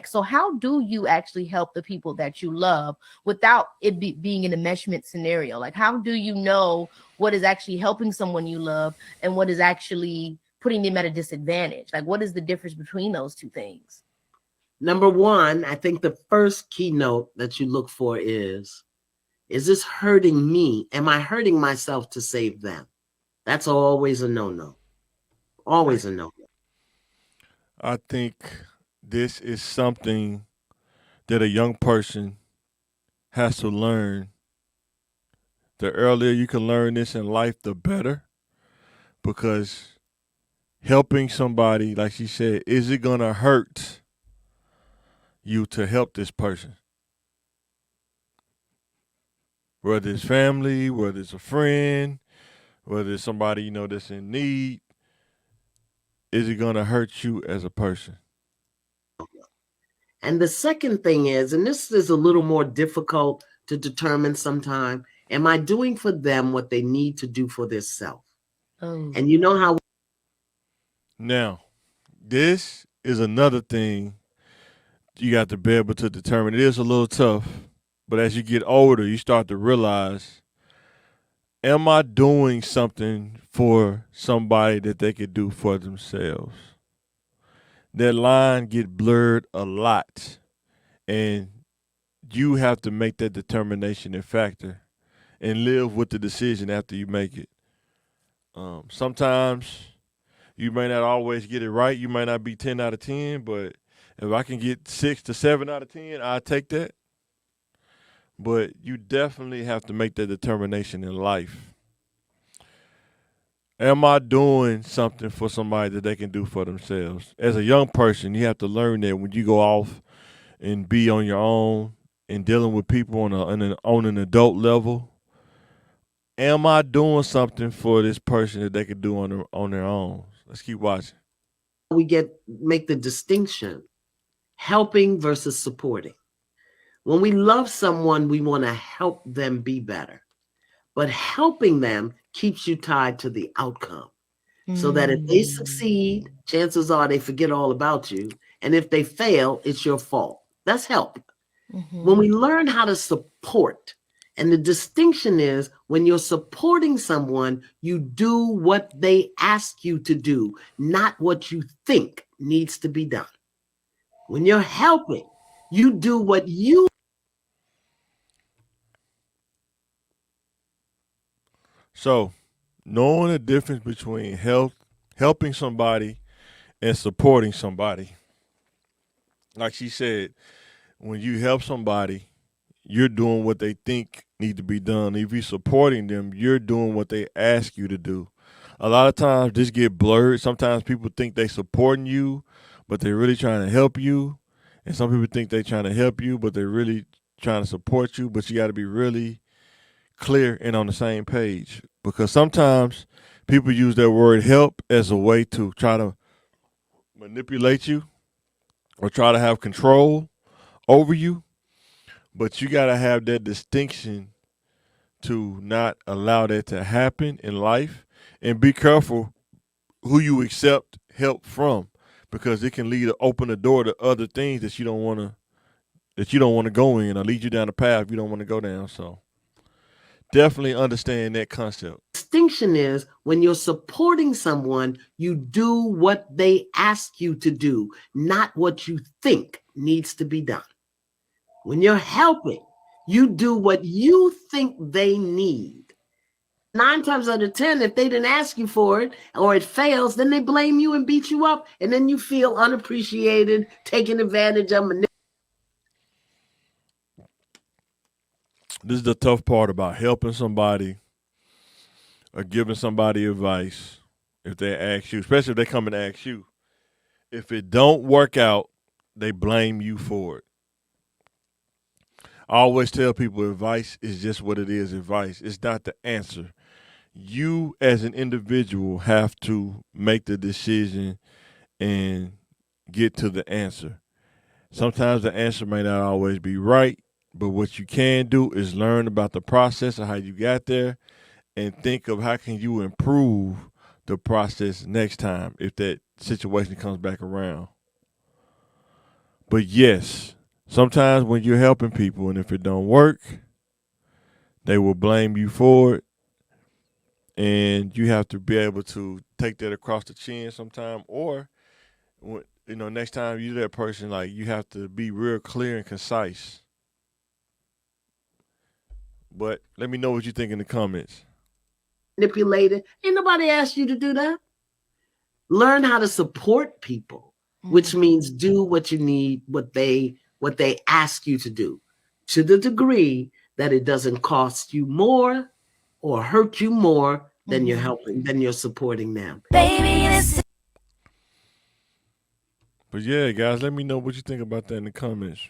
So how do you actually help the people that you love without it being an enmeshment scenario? Like, how do you know what is actually helping someone you love and what is actually putting them at a disadvantage? Like, what is the difference between those two things? Number one, I think the first keynote that you look for is this hurting me? Am I hurting myself to save them? That's always a no-no. Right. Always a no-no. I think this is something that a young person has to learn. The earlier you can learn this in life, the better. Because helping somebody, like she said, is it going to hurt you to help this person? Whether it's family, whether it's a friend, whether it's somebody you know that's in need, is it going to hurt you as a person? And the second thing is, and this is a little more difficult to determine sometime, am I doing for them what they need to do for themselves? Oh. And you know how Now, this is another thing you got to be able to determine. It is a little tough, but as you get older, you start to realize, am I doing something for somebody that they could do for themselves? That line get blurred a lot, and you have to make that determination and factor and live with the decision after you make it. Sometimes you may not always get it right. You might not be 10 out of 10, but if I can get 6 to 7 out of 10, I take that. But you definitely have to make that determination in life. Am I doing something for somebody that they can do for themselves? As a young person, you have to learn that when you go off and be on your own and dealing with people on an adult level, am I doing something for this person that they could do on their own? Let's keep watching. we get make the distinction, helping versus supporting. When we love someone, we want to help them be better. But helping them keeps you tied to the outcome. So that if they Mm. succeed, chances are they forget all about you. And if they fail, it's your fault. That's help. When Mm-hmm. we learn how to support, and the distinction is when you're supporting someone, you do what they ask you to do, not what you think needs to be done. When you're helping, you do what you. So, knowing the difference between helping somebody and supporting somebody. Like she said, when you help somebody, you're doing what they think need to be done. If you're supporting them, you're doing what they ask you to do. A lot of times this get blurred. Sometimes people think they supporting you, but they're really trying to help you. And some people think they're trying to help you, but they're really trying to support you. But you got to be really clear and on the same page. Because sometimes people use that word help as a way to try to manipulate you or try to have control over you. But you got to have that distinction to not allow that to happen in life, and be careful who you accept help from, because it can lead to open the door to other things that you don't want to go in, or lead you down a path you don't want to go down. So definitely understand that concept. Distinction is when you're supporting someone, you do what they ask you to do, not what you think needs to be done. When you're helping, you do what you think they need. 9 times out of 10, if they didn't ask you for it or it fails, then they blame you and beat you up. And then you feel unappreciated, taken advantage of. This is the tough part about helping somebody or giving somebody advice. If they ask you, especially if they come and ask you, if it don't work out, they blame you for it. I always tell people advice is just what it is, advice. It's not the answer. You as an individual have to make the decision and get to the answer. Sometimes the answer may not always be right, but what you can do is learn about the process of how you got there and think of how can you improve the process next time if that situation comes back around. But yes, sometimes when you're helping people and if it don't work, they will blame you for it. And you have to be able to take that across the chin sometime. Or, next time you're that person, like, you have to be real clear and concise. But let me know what you think in the comments. Manipulated. Ain't nobody asked you to do that. Learn how to support people, which means do what you need, what they ask you to do, to the degree that it doesn't cost you more or hurt you more than you're helping, than you're supporting them. But yeah, guys, let me know what you think about that in the comments.